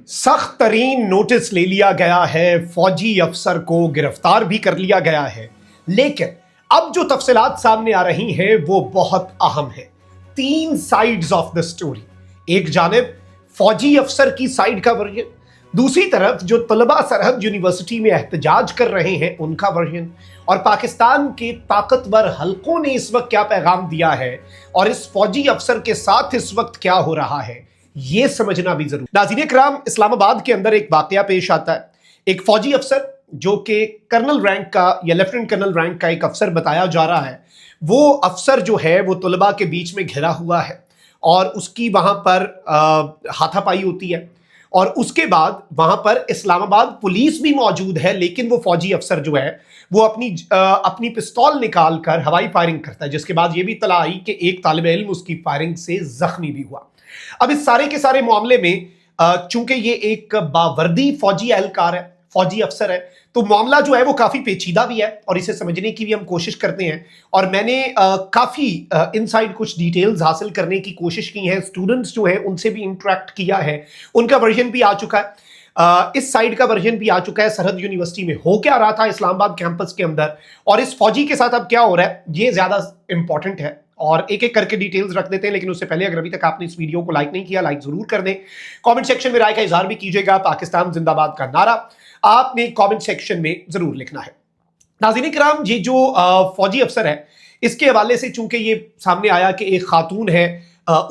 सख्त तरीन नोटिस ले लिया गया है, फौजी अफसर को गिरफ्तार भी कर लिया गया है, लेकिन अब जो तफसीलात सामने आ रही हैं वो बहुत अहम है। 3 साइड्स ऑफ द स्टोरी, एक जानिब फौजी अफसर की साइड का वर्जन, दूसरी तरफ जो तलबा सरहद यूनिवर्सिटी में एहतजाज कर रहे हैं उनका वर्जन, और पाकिस्तान के ताकतवर हलकों ने इस वक्त क्या पैगाम दिया है और इस फौजी अफसर के साथ इस वक्त क्या हो रहा है, ये समझना भी जरूरी। नाज़रीन इकराम, इस्लामाबाद के अंदर एक वाकया पेश आता है। एक फौजी अफसर जो कि कर्नल रैंक का या लेफ्टिनेंट कर्नल रैंक का एक अफसर बताया जा रहा है, वो अफसर जो है वो तलबा के बीच में घिरा हुआ है और उसकी वहां पर हाथापाई होती है, और उसके बाद वहां पर इस्लामाबाद पुलिस भी मौजूद है, लेकिन वो फौजी अफसर जो है वो अपनी पिस्तौल निकाल कर हवाई फायरिंग करता है, जिसके बाद ये भी इत्तला आई कि एक तालिब इल्म उसकी फायरिंग से जख्मी भी हुआ। अब इस सारे के सारे मामले में चूंकि ये एक बावर्दी फौजी एहलकार है, फौजी अफसर है, तो मामला जो है वो काफी पेचीदा भी है और इसे समझने की भी हम कोशिश करते हैं। और मैंने काफी इनसाइड कुछ डिटेल्स हासिल करने की कोशिश की है, स्टूडेंट्स जो हैं उनसे भी इंटरेक्ट किया है, उनका वर्जन भी आ चुका है, इस साइड का वर्जन भी आ चुका है। सरहद यूनिवर्सिटी में हो क्या रहा था इस्लामाबाद कैंपस के अंदर और इस फौजी के साथ अब क्या हो रहा है, ये ज्यादा इंपॉर्टेंट है और एक एक करके डिटेल्स रख देते हैं। लेकिन उससे पहले अगर अभी तक आपने इस वीडियो को लाइक नहीं किया, लाइक जरूर कर दें। कमेंट सेक्शन में राय का इजहार भी कीजिएगा। पाकिस्तान जिंदाबाद का नारा आपने कमेंट सेक्शन में जरूर लिखना है। नाज़रीन किराम, ये जो फौजी अफसर है, इसके हवाले से चूंकि ये सामने आया कि एक खातून है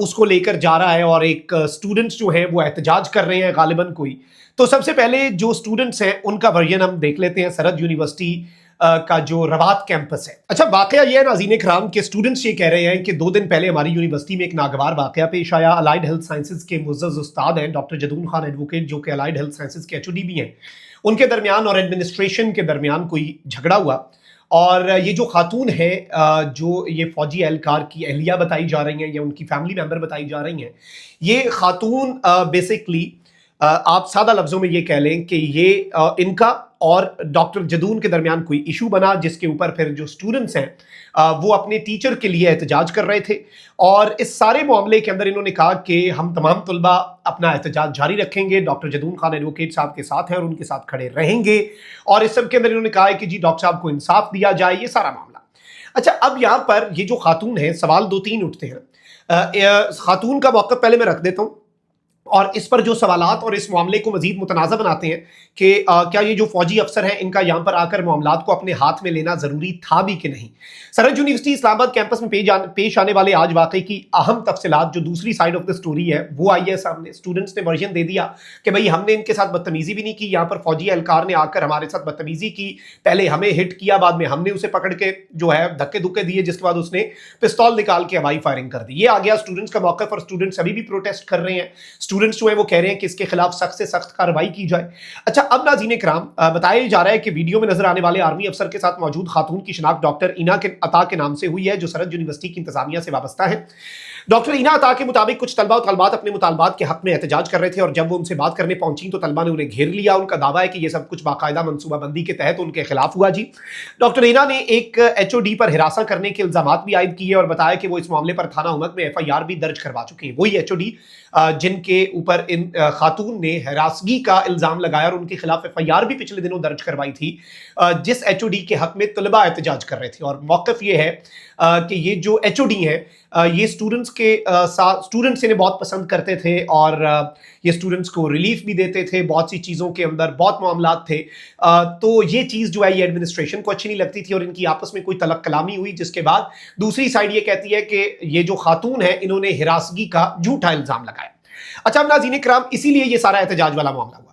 उसको लेकर जा रहा है और एक स्टूडेंट्स जो है वो एहतजाज कर रहे हैं गालिबन कोई, तो सबसे पहले जो स्टूडेंट्स हैं उनका वर्जन हम देख लेते हैं। सरहद यूनिवर्सिटी का जो रवात कैंपस है। अच्छा, वाकया ये है नाज़रीन इकराम के स्टूडेंट्स ये कह रहे हैं कि 2 दिन पहले हमारी यूनिवर्सिटी में एक नागवार वाकया पेश आया। अलाइड हेल्थ साइंसेज के मुअज़्ज़ज़ उस्ताद हैं डॉक्टर जदून खान एडवोकेट, जो कि अलाइड हेल्थ साइंसेज के एचओडी भी हैं, उनके दरमियान और एडमिनिस्ट्रेशन के दरमियान कोई झगड़ा हुआ और ये जो खातून है जो ये फौजी एहलकार की अहलिया बताई जा रही हैं या उनकी फैमिली मेंबर बताई जा रही हैं, ये खातून बेसिकली आप सादा लफ्जों में ये कह लें कि ये इनका और डॉक्टर जदून के दरमियान कोई इशू बना, जिसके ऊपर फिर जो स्टूडेंट्स हैं वो अपने टीचर के लिए एहतजाज कर रहे थे। और इस सारे मामले के अंदर इन्होंने कहा कि हम तमाम तलबा अपना एहतजाज जारी रखेंगे, डॉक्टर जदून खान एडवोकेट साहब के साथ हैं और उनके साथ खड़े रहेंगे, और इस सब के अंदर इन्होंने कहा है कि जी डॉक्टर साहब को इंसाफ दिया जाए, ये सारा मामला। अच्छा, अब यहाँ पर ये जो खातून है, सवाल 2-3 उठते हैं। खातून का मौक़िफ़ पहले मैं रख देता हूँ और इस पर जो सवालात और इस मामले को मजीद मुतनाज़ा बनाते हैं कि क्या ये जो फौजी अफसर हैं इनका यहाँ पर आकर मामलात को अपने हाथ में लेना ज़रूरी था भी कि नहीं। सरहद यूनिवर्सिटी इस्लामाबाद कैंपस में पेश आने वाले आज वाक़े की अहम तफसीलात, जो दूसरी साइड ऑफ द स्टोरी है, वो आई है सामने। स्टूडेंट्स ने वर्जन दे दिया कि भाई हमने इनके साथ बदतमीज़ी भी नहीं की, यहाँ पर फौजी एहलकार ने आकर हमारे साथ बदतमीज़ी की, पहले हमें हिट किया, बाद में हमने उसे पकड़ के जो है धक्के धुक्के दिए, जिसके बाद उसने पिस्तौल निकाल के हवाई फायरिंग कर दी। ये आ गया स्टूडेंट्स का मौक़िफ़ और स्टूडेंट्स अभी भी प्रोटेस्ट कर रहे हैं। स्टूडेंट्स जो है वो कह रहे हैं कि इसके खिलाफ सख्त से सख्त कार्रवाई की जाए। अच्छा, अब नाज़रीन इकराम, बताया जा रहा है कि वीडियो में नजर आने वाले आर्मी अफसर के साथ मौजूद खातून की शिनाख्त डॉक्टर इना के अता के नाम से हुई है, जो सरहद यूनिवर्सिटी की इंतजामिया से वाबस्ता है। डॉक्टर इना अता के मुताबिक कुछ तलबा और तलबात अपने मुतालबात के हक में एहतजाज कर रहे थे और जब वो उनसे बात करने पहुंची तो तलबा ने उन्हें घेर लिया। उनका दावा है कि यह सब कुछ बाकायदा मनसूबाबंदी के तहत उनके खिलाफ हुआ। जी, डॉक्टर इना ने एक एचओडी पर हिरासा करने के इल्जाम भी आयद किए और बताया कि वो इस मामले पर थाना उमक में एफआईआर भी दर्ज करवा चुके हैं। वही एचओडी जिनके ऊपर इन खातून ने हिरासगी का इल्जाम लगाया और उनके खिलाफ एफआईआर भी पिछले दिनों दर्ज करवाई थी, जिस एचओडी के हक में तलबा एहतजाज कर रहे थे। और मौक़िफ़ ये है कि ये जो एचओडी हैं ये स्टूडेंट्स के साथ, स्टूडेंट्स इन्हें बहुत पसंद करते थे और ये स्टूडेंट्स को रिलीफ भी देते थे, बहुत सी चीज़ों के अंदर बहुत मामलात थे। तो ये चीज़ जो है ये एडमिनिस्ट्रेशन को अच्छी नहीं लगती थी और इनकी आपस में कोई तलक कलामी हुई, जिसके बाद दूसरी साइड ये कहती है कि ये जो खातून है इन्होंने हिरासगी का झूठा इल्जाम लगाया। अच्छा, अब नाज़रीन इकराम, इसीलिए ये सारा एहतजाज वाला मामला हुआ।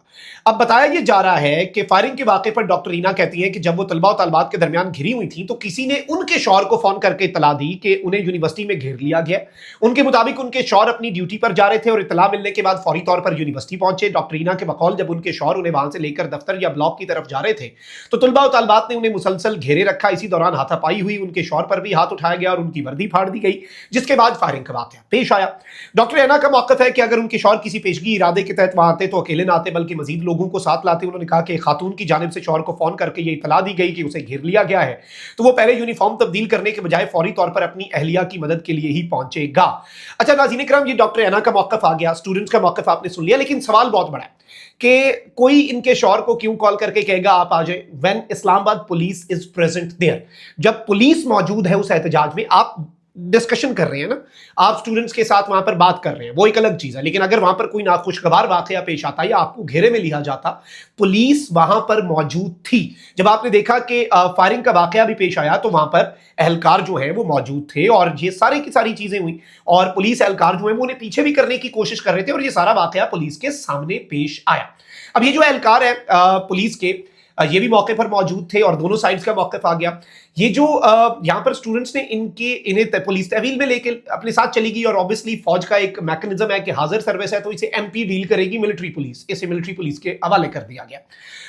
अब बताया ये जा रहा है कि फायरिंग के वाक़े पर डॉक्टर इना कहती हैं कि जब वो तलबा और तलबात के दरमियान घिरी हुई थी तो किसी ने उनके शौहर को फोन करके इतला दी कि उन्हें यूनिवर्सिटी में घेर लिया गया। उनके मुताबिक उनके शौहर अपनी ड्यूटी पर जा रहे थे और इतला मिलने के बाद फौरी तौर पर यूनिवर्सिटी पहुंचे। डॉक्टर इना के बकौल जब उनके शौहर उन्हें वहां से लेकर दफ्तर या ब्लॉक की तरफ जा रहे थे तो तलबा और तलबात ने उन्हें मुसलसल घेरे रखा। इसी दौरान हाथापाई हुई, उनके शौहर पर भी हाथ उठाया गया और उनकी वर्दी फाड़ दी गई, जिसके बाद फायरिंग का वाक़या पेश आया। डॉक्टर इना का मौक़िफ़ है कि अगर उनके शौहर किसी पेशगी इरादे के तहत वहां आते तो अकेले ना आते बल्कि मजीद लोगों को साथ लाते। उन्होंने कहा कि खातून की जानिब से शौहर को फोन करके ये इतला दी गई कि उसे घेर लिया गया है, तो वो पहले यूनिफॉर्म तब्दील करने के बजाय फौरी तौर पर अपनी अहलिया की मदद के लिए ही पहुंचेगा। अच्छा नाज़रीन इकराम, ये डॉक्टर ऐना का मौक़िफ़ आ गया, स्टूडेंट्स का मौक़िफ़ आपने सुन लिया, लेकिन सवाल बहुत बड़ा है। کہ کوئی ان کے شوہر کو کیوں کال کر کے کہے گا آپ آ جائیں when اسلام آباد پولیس از present there. جب پولیس موجود ہے اس احتجاج میں، آپ ڈسکشن کر رہے ہیں نا، آپ اسٹوڈنٹس کے ساتھ وہاں پر بات کر رہے ہیں، وہ ایک الگ چیز ہے، لیکن اگر وہاں پر کوئی ناخوشگوار واقعہ پیش آتا یا آپ کو گھیرے میں لیا جاتا، پولیس وہاں پر موجود تھی. جب آپ نے دیکھا کہ فائرنگ کا واقعہ بھی پیش آیا تو وہاں پر اہلکار جو ہیں وہ موجود تھے، اور یہ ساری کی ساری چیزیں ہوئی، اور پولیس اہلکار جو ہیں وہ انہیں پیچھے بھی کرنے کی کوشش کر رہے تھے، اور یہ سارا واقعہ پولیس کے سامنے پیش آیا. اب یہ جو اہلکار ہے پولیس کے، یہ بھی موقع پر موجود تھے اور دونوں سائڈز کا موقف آ گیا. یہ جو یہاں پر اسٹوڈنٹس نے انہیں پولیس تحویل میں لے کے اپنے ساتھ چلی گئی، اور obviously فوج کا ایک میکنزم ہے کہ حاضر سروس ہے تو اسے ایم پی ڈیل کرے گی ملٹری پولیس، اسے ملٹری پولیس کے حوالے کر دیا گیا.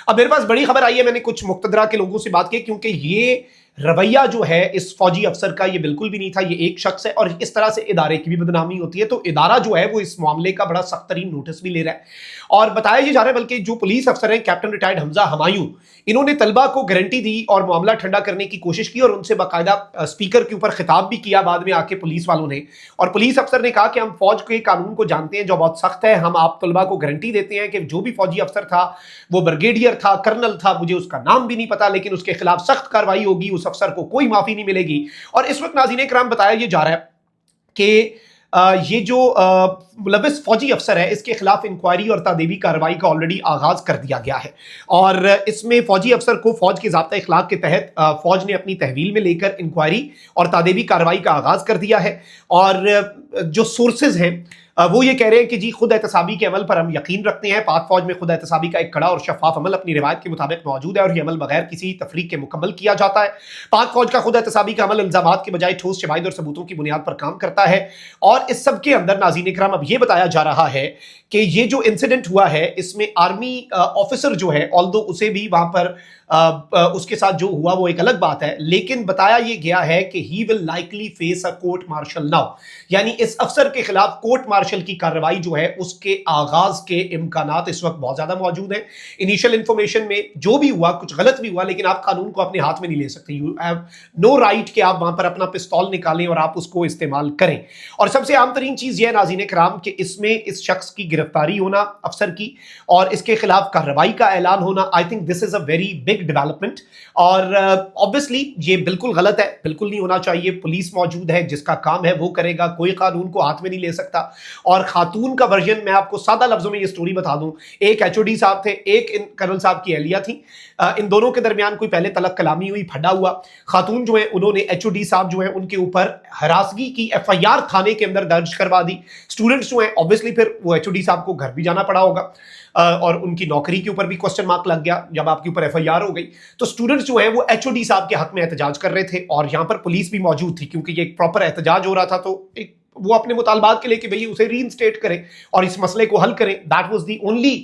اب میرے پاس بڑی خبر آئی ہے، میں نے کچھ مقتدرہ کے لوگوں سے بات کی، کیونکہ یہ رویہ جو ہے اس فوجی افسر کا یہ بالکل بھی نہیں تھا. یہ ایک شخص ہے اور اس طرح سے ادارے کی بھی بدنامی ہوتی ہے، تو ادارہ جو ہے وہ اس معاملے کا بڑا سخت ترین نوٹس بھی لے رہا ہے. اور بتایا یہ جا رہا ہے، بلکہ جو پولیس افسر ہیں کیپٹن ریٹائرڈ حمزہ ہمایوں، انہوں نے طلبہ کو گارنٹی دی اور معاملہ ٹھنڈا کرنے کی کوشش کی، اور ان سے باقاعدہ اسپیکر کے اوپر خطاب بھی کیا بعد میں آ کے پولیس والوں نے. اور پولیس افسر نے کہا کہ ہم فوج کے قانون کو جانتے ہیں جو بہت سخت ہے، ہم آپ طلبہ کو گارنٹی دیتے ہیں کہ جو بھی فوجی افسر تھا، وہ بریگیڈیئر تھا، کرنل تھا، مجھے اس کا نام بھی نہیں پتا، لیکن اس کے خلاف سخت کارروائی ہوگی، اس افسر کو کوئی معافی نہیں ملے گی. اور اس وقت ناظرین کرام بتایا یہ جا رہا ہے کہ یہ جو ملوث فوجی افسر ہے اس کے خلاف انکوائری اور تادیبی کارروائی کا آلریڈی آغاز کر دیا گیا ہے، اور اس میں فوجی افسر کو فوج کے ضابطہ اخلاق کے تحت فوج نے اپنی تحویل میں لے کر انکوائری اور تادیبی کارروائی کا آغاز کر دیا ہے. اور جو سورسز ہیں وہ یہ کہہ رہے ہیں کہ جی خود احتسابی کے عمل پر ہم یقین رکھتے ہیں، پاک فوج میں خود احتسابی کا ایک کڑا اور شفاف عمل اپنی روایت کے مطابق موجود ہے، اور یہ عمل بغیر کسی تفریق کے مکمل کیا جاتا ہے. پاک فوج کا خود احتسابی کا عمل الزامات کے بجائے ٹھوس شواہد اور ثبوتوں کی بنیاد پر کام کرتا ہے. اور اس سب کے اندر ناظرین کرام اب یہ بتایا جا رہا ہے کہ یہ جو انسیڈنٹ ہوا ہے اس میں آرمی آفیسر جو ہے، آلدو اسے بھی وہاں پر اس کے ساتھ جو ہوا وہ ایک الگ بات ہے، لیکن بتایا یہ گیا ہے کہ he will likely face a court martial now, یعنی اس افسر کے خلاف کورٹ مارشل کی کارروائی جو ہے اس کے آغاز کے امکانات اس وقت بہت زیادہ موجود ہیں. انیشل انفارمیشن میں جو بھی ہوا کچھ غلط بھی ہوا، لیکن آپ قانون کو اپنے ہاتھ میں نہیں لے سکتے. یو ہیو نو رائٹ کہ آپ وہاں پر اپنا پستول نکالیں اور آپ اس کو استعمال کریں. اور سب سے عام ترین چیز یہ ہے ناظرین کرام کہ اس میں اس شخص کی گرفتاری ہونا افسر کی اور اس کے خلاف کارروائی کا اعلان ہونا، I think this is a very big development. اور obviously یہ بالکل غلط ہے، بالکل نہیں ہونا چاہیے. پولیس موجود ہے، جس کا کام ہے وہ کرے گا، کوئی قانون کو ہاتھ میں نہیں لے سکتا. اور خاتون کا ورژن میں آپ کو سادہ لفظوں میں یہ سٹوری بتا دوں، ایک ایچ او ڈی صاحب تھے، ایک کرنل صاحب کی اہلیہ تھی، ان دونوں کے درمیان کوئی پہلے طلق کلامی ہوئی، پھڈا ہوا. خاتون جو ہیں انہوں نے ایچ او ڈی صاحب جو ہیں ان کے اوپر ہراسگی کی ایف آئی آر تھانے کے اندر درج کروا دی. اسٹوڈنٹس جو ہیں obviously پھر وہ ایچ او ڈی صاحب کو گھر بھی جانا پڑا ہوگا، اور ان کی نوکری کے اوپر بھی کوسچن مارک لگ گیا جب آپ کے اوپر ایف آئی آر ہو گئی. تو اسٹوڈنٹس جو ہیں وہ ایچ او ڈی صاحب کے حق میں احتجاج کر رہے تھے، اور یہاں پر پولیس بھی موجود تھی کیونکہ یہ ایک پراپر احتجاج ہو رہا تھا. تو وہ اپنے مطالبات کے لے کہ بھئی اسے ری انسٹیٹ کریں اور اس مسئلے کو حل کریں. That was the only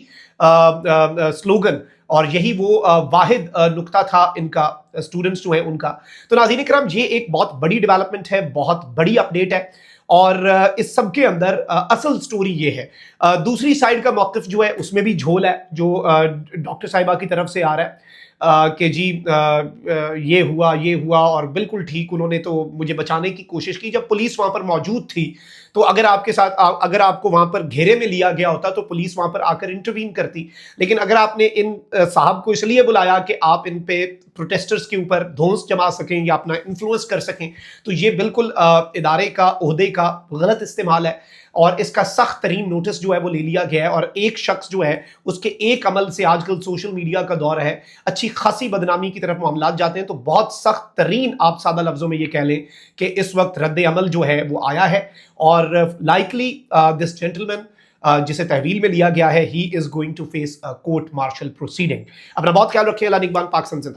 slogan, اور یہی وہ واحد نقطہ تھا ان کا، اسٹوڈنٹس جو ہیں ان کا. تو ناظرین کرام یہ ایک بہت بڑی ڈیولپمنٹ ہے، بہت بڑی اپڈیٹ ہے، اور اس سب کے اندر اصل سٹوری یہ ہے. دوسری سائیڈ کا موقف جو ہے اس میں بھی جھول ہے جو ڈاکٹر صاحبہ کی طرف سے آ رہا ہے کہ جی یہ ہوا اور بالکل ٹھیک، انہوں نے تو مجھے بچانے کی کوشش کی. جب پولیس وہاں پر موجود تھی تو اگر آپ کے ساتھ اگر آپ کو وہاں پر گھیرے میں لیا گیا ہوتا تو پولیس وہاں پر آ کر انٹروین کرتی. لیکن اگر آپ نے ان صاحب کو اس لیے بلایا کہ آپ ان پہ پروٹیسٹرز کے اوپر دھونس جما سکیں یا اپنا انفلوئنس کر سکیں، تو یہ بالکل ادارے کا، عہدے کا غلط استعمال ہے، اور اس کا سخت ترین نوٹس جو ہے وہ لے لیا گیا ہے. اور ایک شخص جو ہے اس کے ایک عمل سے آج کل سوشل میڈیا کا دور ہے، اچھی خاصی بدنامی کی طرف معاملات جاتے ہیں. تو بہت سخت ترین آپ سادہ لفظوں میں یہ کہہ لیں کہ اس وقت رد عمل جو ہے وہ آیا ہے، اور لائکلی دس جینٹلمین جسے تحویل میں لیا گیا ہے، he is going to face court martial proceeding. اپنا بہت خیال رکھیں. اللہ نگہبان. پاکستان زندہ.